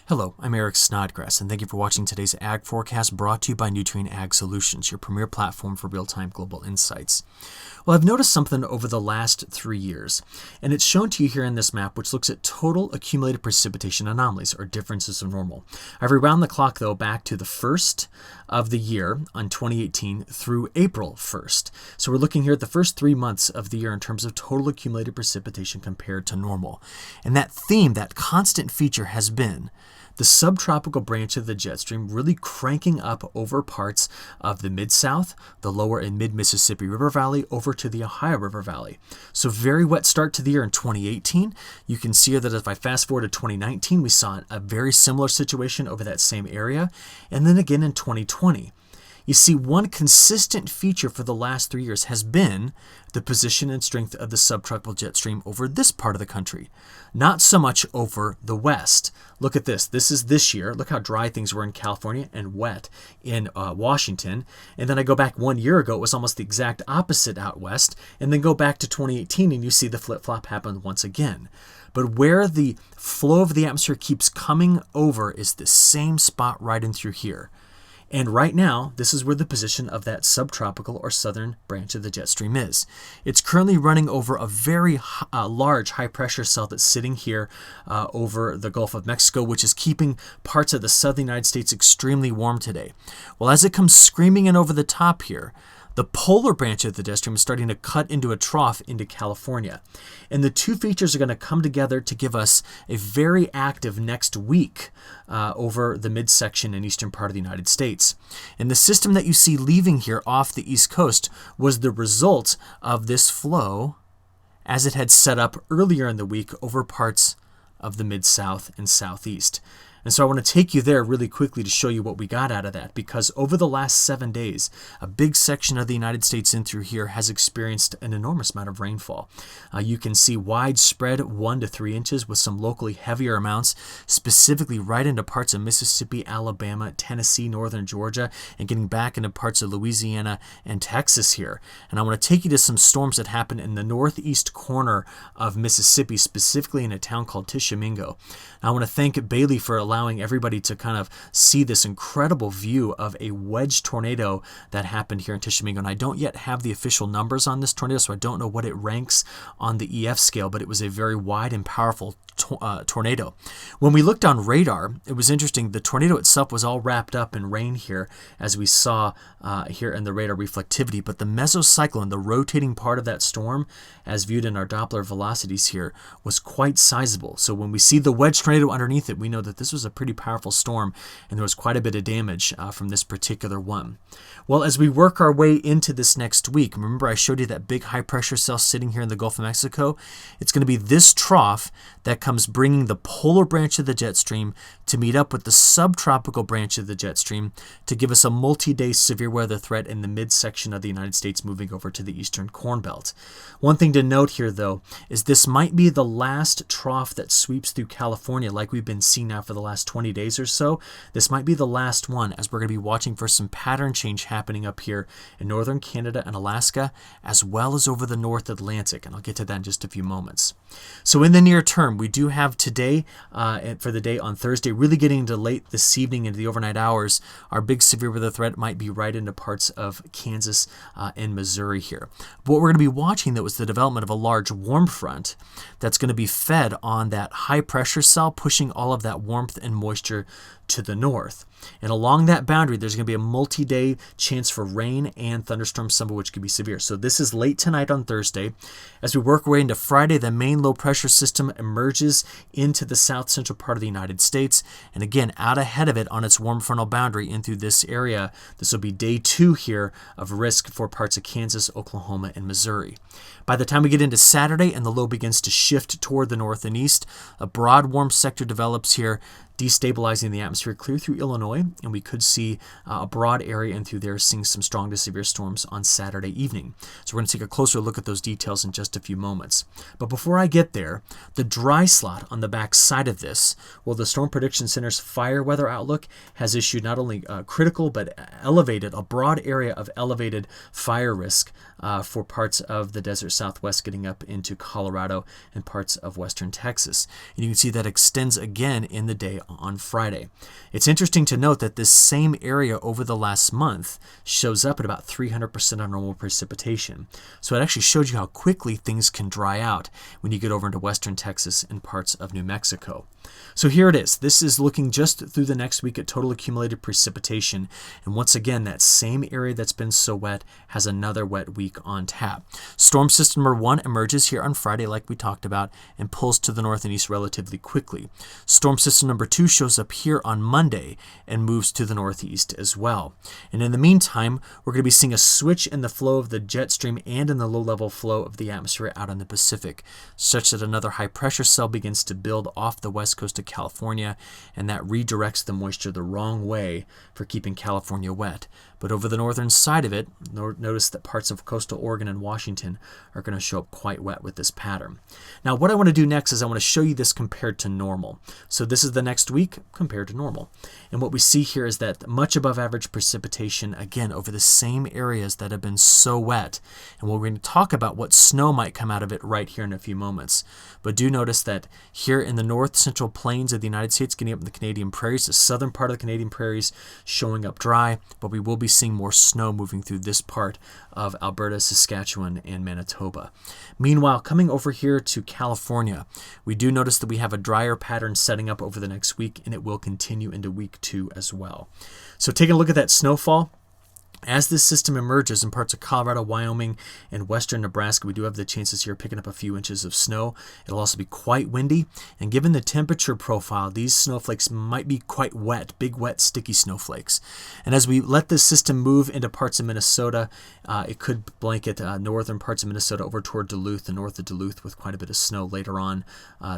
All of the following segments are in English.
Hello, I'm Eric Snodgrass, and thank you for watching today's Ag Forecast brought to you by Nutrien Ag Solutions, your premier platform for real-time global insights. Well, I've noticed something over the last 3 years, and it's shown to you here in this map, which looks at total accumulated precipitation anomalies, or differences of normal. I've rewound the clock, though, back to the first of the year on 2018 through April 1st. So we're looking here at the first 3 months of the year in terms of total accumulated precipitation compared to normal. And that theme, that constant feature has been the subtropical branch of the jet stream really cranking up over parts of the Mid-South, the lower and mid-Mississippi River Valley, over to the Ohio River Valley. So very wet start to the year in 2018. You can see that if I fast forward to 2019, we saw a very similar situation over that same area. And then again in 2020. You see, one consistent feature for the last 3 years has been the position and strength of the subtropical jet stream over this part of the country, not so much over the west. Look at this. This is this year. Look how dry things were in California and wet in Washington. And then I go back 1 year ago, it was almost the exact opposite out west. And then go back to 2018 and you see the flip-flop happen once again. But where the flow of the atmosphere keeps coming over is the same spot right in through here. And right now, this is where the position of that subtropical or southern branch of the jet stream is. It's currently running over a very large high-pressure cell that's sitting here over the Gulf of Mexico, which is keeping parts of the southern United States extremely warm today. Well, as it comes screaming in over the top here, the polar branch of the jet stream is starting to cut into a trough into California. And the two features are going to come together to give us a very active next week over the midsection and eastern part of the United States. And the system that you see leaving here off the east coast was the result of this flow as it had set up earlier in the week over parts of the mid-south and southeast. And so I want to take you there really quickly to show you what we got out of that, because over the last 7 days, a big section of the United States in through here has experienced an enormous amount of rainfall. You can see widespread 1 to 3 inches with some locally heavier amounts, specifically right into parts of Mississippi, Alabama, Tennessee, northern Georgia, and getting back into parts of Louisiana and Texas here. And I want to take you to some storms that happened in the northeast corner of Mississippi, specifically in a town called Tishomingo. I want to thank Bailey for allowing everybody to kind of see this incredible view of a wedge tornado that happened here in Tishomingo. And I don't yet have the official numbers on this tornado, so I don't know what it ranks on the EF scale, but it was a very wide and powerful tornado. When we looked on radar, it was interesting. The tornado itself was all wrapped up in rain here, as we saw here in the radar reflectivity. But the mesocyclone, the rotating part of that storm, as viewed in our Doppler velocities here, was quite sizable. So when we see the wedge tornado underneath it, we know that this was a pretty powerful storm, and there was quite a bit of damage from this particular one. Well, as we work our way into this next week, remember I showed you that big high pressure cell sitting here in the Gulf of Mexico? It's going to be this trough that comes bringing the polar branch of the jet stream to meet up with the subtropical branch of the jet stream to give us a multi-day severe weather threat in the midsection of the United States moving over to the eastern Corn Belt. One thing to note here, though, is this might be the last trough that sweeps through California like we've been seeing now for the last 20 days or so. This might be the last one, as we're going to be watching for some pattern change happening up here in northern Canada and Alaska, as well as over the North Atlantic, and I'll get to that in just a few moments. So in the near term, we do have today, for the day on Thursday, really getting into late this evening into the overnight hours, our big severe weather threat might be right into parts of Kansas and Missouri here. But what we're going to be watching, though, is the development of a large warm front that's going to be fed on that high pressure cell, pushing all of that warmth and moisture to the north. And along that boundary, there's going to be a multi-day chance for rain and thunderstorms, some of which could be severe. So this is late tonight on Thursday. As we work our way into Friday, the main low pressure system emerges into the south central part of the United States. And again, out ahead of it on its warm frontal boundary in through this area. This will be day 2 here of risk for parts of Kansas, Oklahoma, and Missouri. By the time we get into Saturday and the low begins to shift toward the north and east, a broad warm sector develops here, destabilizing the atmosphere clear through Illinois, and we could see a broad area in through there seeing some strong to severe storms on Saturday evening. So we're going to take a closer look at those details in just a few moments. But before I get there, the dry slot on the back side of this, well, the Storm Prediction Center's fire weather outlook has issued not only critical but elevated, a broad area of elevated fire risk for parts of the desert southwest getting up into Colorado and parts of western Texas. And you can see that extends again in the day on Friday. It's interesting to note that this same area over the last month shows up at about 300% of normal precipitation. So it actually showed you how quickly things can dry out when you get over into western Texas and parts of New Mexico. So here it is. This is looking just through the next week at total accumulated precipitation. And once again, that same area that's been so wet has another wet week on tap. Storm system number 1 emerges here on Friday, like we talked about, and pulls to the north and east relatively quickly. Storm system number 2 shows up here on Monday and moves to the northeast as well. And in the meantime, we're going to be seeing a switch in the flow of the jet stream and in the low-level flow of the atmosphere out in the Pacific, such that another high-pressure cell begins to build off the west coast of California, and that redirects the moisture the wrong way for keeping California wet. But over the northern side of it, notice that parts of coastal Oregon and Washington are going to show up quite wet with this pattern. Now, what I want to do next is I want to show you this compared to normal. So this is the next week compared to normal. And what we see here is that much above average precipitation, again, over the same areas that have been so wet. And we're going to talk about what snow might come out of it right here in a few moments. But do notice that here in the north central plains of the United States, getting up in the Canadian prairies, the southern part of the Canadian prairies showing up dry, but we will be seeing more snow moving through this part of Alberta, Saskatchewan, and Manitoba. Meanwhile, coming over here to California, we do notice that we have a drier pattern setting up over the next week, and it will continue into week 2 as well. So taking a look at that snowfall, as this system emerges in parts of Colorado, Wyoming, and western Nebraska, we do have the chances here picking up a few inches of snow. It'll also be quite windy, and given the temperature profile, these snowflakes might be quite wet, big, wet, sticky snowflakes. And as we let this system move into parts of Minnesota, it could blanket northern parts of Minnesota over toward Duluth, the north of Duluth, with quite a bit of snow later on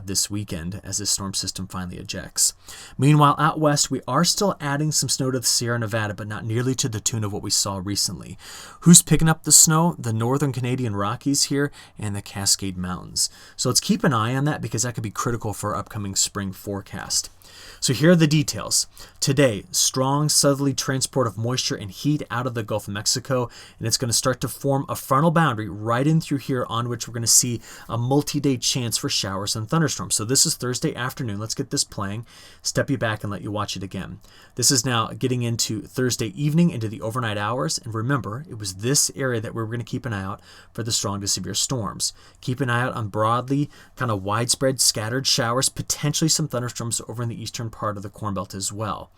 this weekend as this storm system finally ejects. Meanwhile, out west, we are still adding some snow to the Sierra Nevada, but not nearly to the tune of what we saw recently. Who's picking up the snow? The northern Canadian Rockies here and the Cascade Mountains. So let's keep an eye on that because that could be critical for our upcoming spring forecast. So here are the details. Today, strong southerly transport of moisture and heat out of the Gulf of Mexico, and it's going to start to form a frontal boundary right in through here on which we're going to see a multi-day chance for showers and thunderstorms. So this is Thursday afternoon. Let's get this playing. Step you back and let you watch it again. This is now getting into Thursday evening into the overnight hours, and remember, it was this area that we were going to keep an eye out for the strong to severe storms. Keep an eye out on broadly kind of widespread scattered showers, potentially some thunderstorms over in the eastern part of the Corn Belt as well.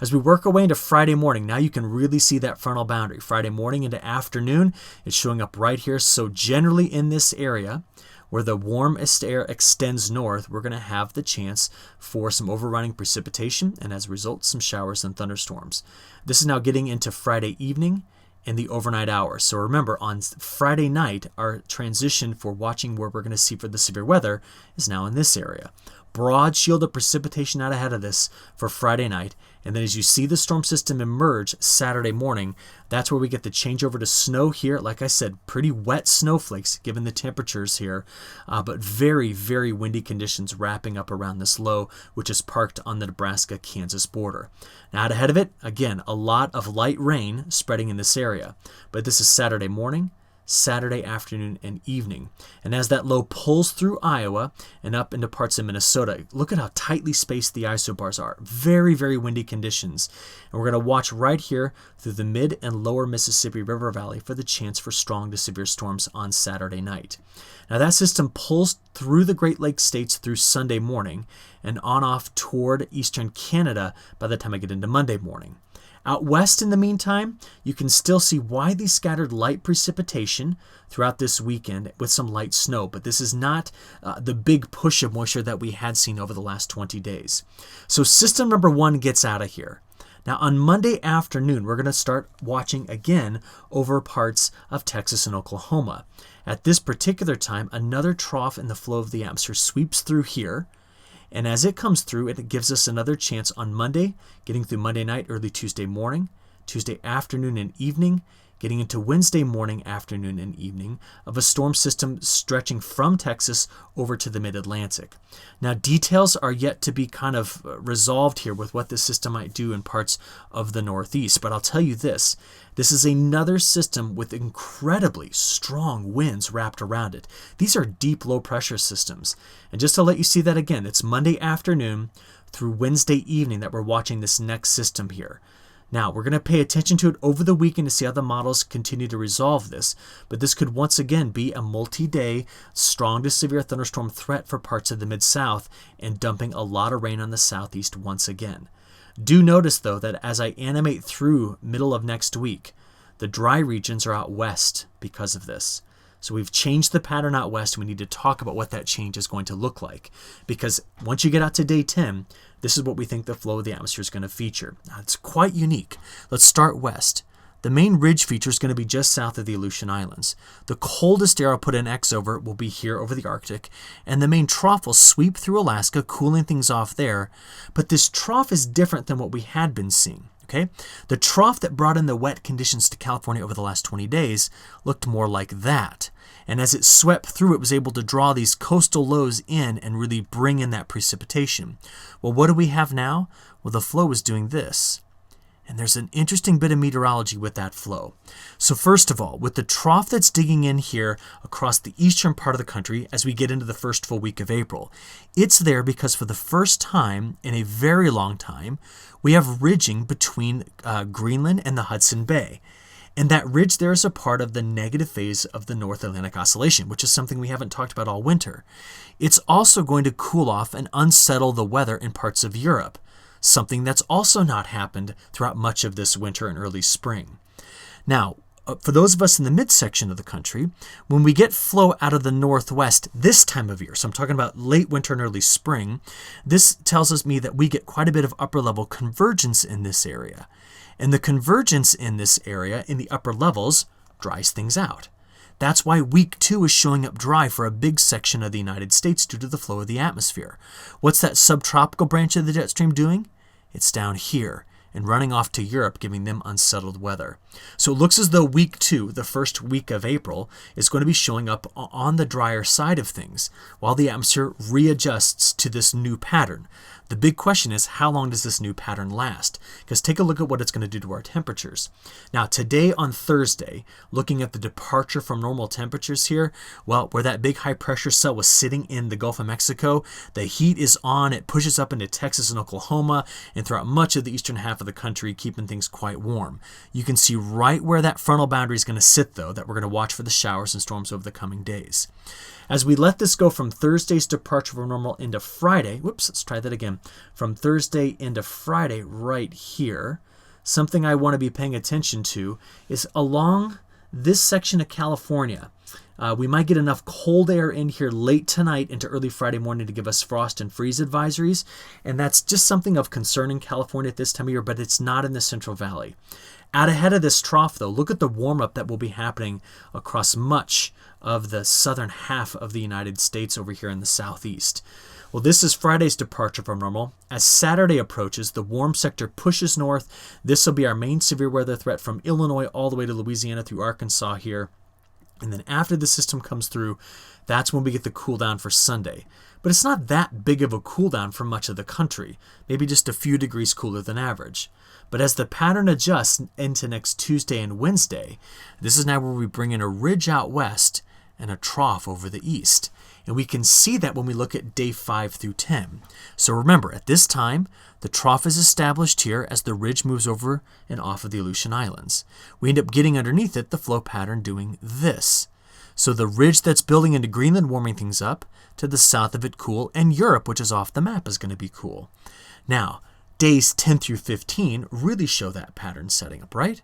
As we work our way into Friday morning, now you can really see that frontal boundary. Friday morning into afternoon, it's showing up right here. So generally in this area, where the warmest air extends north, we're going to have the chance for some overrunning precipitation and as a result, some showers and thunderstorms. This is now getting into Friday evening in the overnight hours. So remember, on Friday night, our transition for watching where we're going to see for the severe weather is now in this area. Broad shield of precipitation out ahead of this for Friday night. And then as you see the storm system emerge Saturday morning, that's where we get the changeover to snow here. Like I said, pretty wet snowflakes given the temperatures here, but very, very windy conditions wrapping up around this low, which is parked on the Nebraska-Kansas border. Now out ahead of it, again, a lot of light rain spreading in this area. But this is Saturday morning, Saturday afternoon, and evening. And as that low pulls through Iowa and up into parts of Minnesota, look at how tightly spaced the isobars are. Very, very windy conditions. And we're going to watch right here through the mid and lower Mississippi River Valley for the chance for strong to severe storms on Saturday night. Now that system pulls through the Great Lakes states through Sunday morning and on off toward eastern Canada by the time I get into Monday morning. Out west, in the meantime, you can still see widely scattered light precipitation throughout this weekend with some light snow, but this is not the big push of moisture that we had seen over the last 20 days. So system number 1 gets out of here. Now on Monday afternoon, we're going to start watching again over parts of Texas and Oklahoma. At this particular time, another trough in the flow of the atmosphere sweeps through here. And as it comes through, it gives us another chance on Monday, getting through Monday night, early Tuesday morning, Tuesday afternoon and evening, getting into Wednesday morning, afternoon, and evening of a storm system stretching from Texas over to the mid-Atlantic. Now, details are yet to be kind of resolved here with what this system might do in parts of the Northeast, but I'll tell you this. This is another system with incredibly strong winds wrapped around it. These are deep low-pressure systems. And just to let you see that again, it's Monday afternoon through Wednesday evening that we're watching this next system here. Now, we're going to pay attention to it over the weekend to see how the models continue to resolve this, but this could once again be a multi-day strong to severe thunderstorm threat for parts of the Mid-South and dumping a lot of rain on the Southeast once again. Do notice, though, that as I animate through middle of next week, the dry regions are out west because of this. So we've changed the pattern out west. We need to talk about what that change is going to look like, because once you get out to day 10, this is what we think the flow of the atmosphere is going to feature. Now, it's quite unique. Let's start west. The main ridge feature is going to be just south of the Aleutian Islands. The coldest air I'll put an X over will be here over the Arctic, and the main trough will sweep through Alaska, cooling things off there. But this trough is different than what we had been seeing. Okay? The trough that brought in the wet conditions to California over the last 20 days looked more like that. And as it swept through, it was able to draw these coastal lows in and really bring in that precipitation. Well, what do we have now? Well, the flow is doing this. And there's an interesting bit of meteorology with that flow. So first of all, with the trough that's digging in here across the eastern part of the country as we get into the first full week of April, it's there because for the first time in a very long time, we have ridging between Greenland and the Hudson Bay. And that ridge there is a part of the negative phase of the North Atlantic Oscillation, which is something we haven't talked about all winter. It's also going to cool off and unsettle the weather in parts of Europe, something that's also not happened throughout much of this winter and early spring. Now, for those of us in the midsection of the country, when we get flow out of the northwest this time of year, so I'm talking about late winter and early spring, this tells me that we get quite a bit of upper level convergence in this area. And the convergence in this area, in the upper levels, dries things out. That's why week 2 is showing up dry for a big section of the United States due to the flow of the atmosphere. What's that subtropical branch of the jet stream doing? It's down here and running off to Europe, giving them unsettled weather. So it looks as though week 2, the first week of April, is going to be showing up on the drier side of things while the atmosphere readjusts to this new pattern. The big question is, how long does this new pattern last? Because take a look at what it's going to do to our temperatures. Now, today on Thursday, looking at the departure from normal temperatures here, well, where that big high pressure cell was sitting in the Gulf of Mexico, the heat is on. It pushes up into Texas and Oklahoma and throughout much of the eastern half of the country, keeping things quite warm. You can see right where that frontal boundary is going to sit, though, that we're going to watch for the showers and storms over the coming days. As we let this go from Thursday's departure from normal into Friday, let's try that again. From Thursday into Friday right here, something I want to be paying attention to is along this section of California. We might get enough cold air in here late tonight into early Friday morning to give us frost and freeze advisories, and that's just something of concern in California at this time of year, but it's not in the Central Valley. Out ahead of this trough, though, look at the warm-up that will be happening across much of the southern half of the United States over here in the southeast. Well, this is Friday's departure from normal. As Saturday approaches, the warm sector pushes north. This will be our main severe weather threat from Illinois all the way to Louisiana through Arkansas here. And then after the system comes through, that's when we get the cool down for Sunday. But it's not that big of a cool down for much of the country, maybe just a few degrees cooler than average. But as the pattern adjusts into next Tuesday and Wednesday, this is now where we bring in a ridge out west and a trough over the east. And we can see that when we look at day 5 through 10. So remember, at this time, the trough is established here as the ridge moves over and off of the Aleutian Islands. We end up getting underneath it the flow pattern doing this. So the ridge that's building into Greenland warming things up, to the south of it cool, and Europe, which is off the map, is going to be cool. Now, days 10 through 15 really show that pattern setting up, right?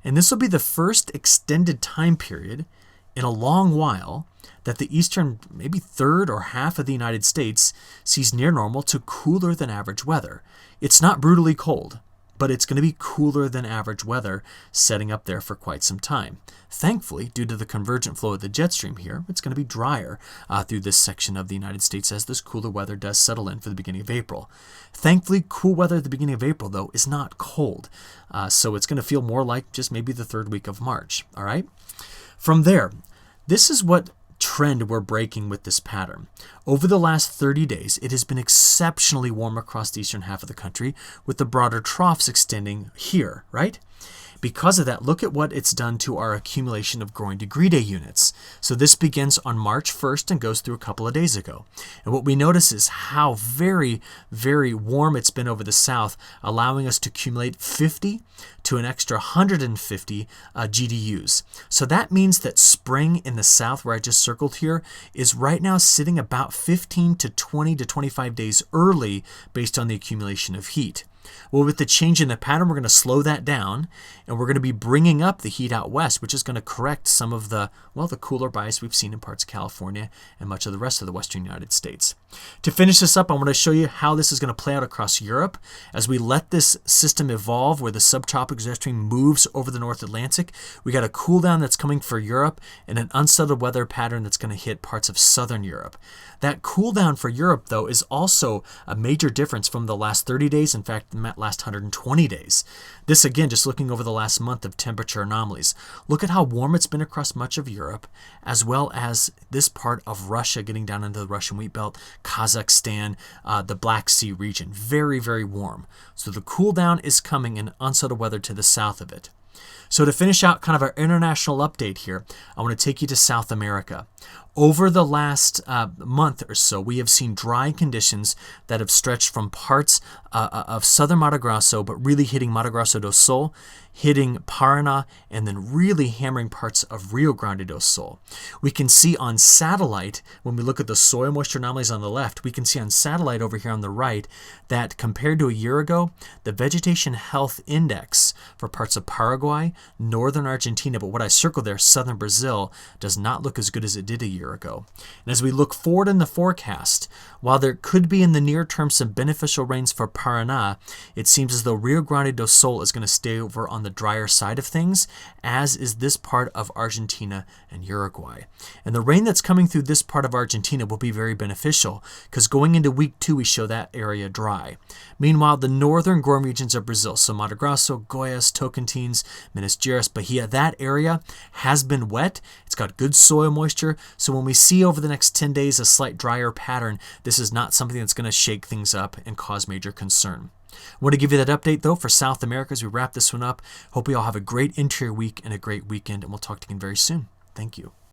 And this will be the first extended time period in a long while that the eastern, maybe third or half of the United States sees near normal to cooler than average weather. It's not brutally cold, but it's going to be cooler than average weather setting up there for quite some time. Thankfully, due to the convergent flow of the jet stream here, it's going to be drier through this section of the United States as this cooler weather does settle in for the beginning of April. Thankfully, cool weather at the beginning of April, though, is not cold. So it's going to feel more like just maybe the third week of March. All right? From there, this is what trend we're breaking with this pattern. Over the last 30 days, it has been exceptionally warm across the eastern half of the country, with the broader troughs extending here, right? Because of that, look at what it's done to our accumulation of growing degree day units. So this begins on March 1st and goes through a couple of days ago. And what we notice is how very, very warm it's been over the south, allowing us to accumulate 50 to an extra 150 GDUs. So that means that spring in the south, where I just circled here, is right now sitting about 15 to 20 to 25 days early based on the accumulation of heat. Well, with the change in the pattern, we're going to slow that down, and we're going to be bringing up the heat out west, which is going to correct some of the cooler bias we've seen in parts of California and much of the rest of the western United States. To finish this up, I want to show you how this is going to play out across Europe as we let this system evolve where the subtropical jet stream moves over the North Atlantic. We got a cool down that's coming for Europe and an unsettled weather pattern that's going to hit parts of southern Europe. That cool down for Europe, though, is also a major difference from the last 30 days, in fact, the last 120 days. This, again, just looking over the last month of temperature anomalies. Look at how warm it's been across much of Europe, as well as this part of Russia getting down into the Russian wheat belt, Kazakhstan, the Black Sea region. Very, very warm. So the cool down is coming in unsettled weather to the south of it. So to finish out kind of our international update here, I want to take you to South America. Over the last month or so, we have seen dry conditions that have stretched from parts of southern Mato Grosso, but really hitting Mato Grosso do Sul, hitting Paraná, and then really hammering parts of Rio Grande do Sul. We can see on satellite, when we look at the soil moisture anomalies on the left, we can see on satellite over here on the right that compared to a year ago, the vegetation health index for parts of Paraguay, northern Argentina, but what I circled there, southern Brazil, does not look as good as it did a year ago. And as we look forward in the forecast, while there could be in the near term some beneficial rains for Paraná, it seems as though Rio Grande do Sul is going to stay over on the drier side of things, as is this part of Argentina and Uruguay. And the rain that's coming through this part of Argentina will be very beneficial, because going into week 2, we show that area dry. Meanwhile, the northern growing regions of Brazil, so Mato Grosso, Goiás, Tocantins, Minas Gerais, Bahia, that area has been wet. It's got good soil moisture. So when we see over the next 10 days a slight drier pattern, this is not something that's going to shake things up and cause major concern. I want to give you that update, though, for South America as we wrap this one up. Hope you all have a great interior week and a great weekend, and we'll talk to you again very soon. Thank you.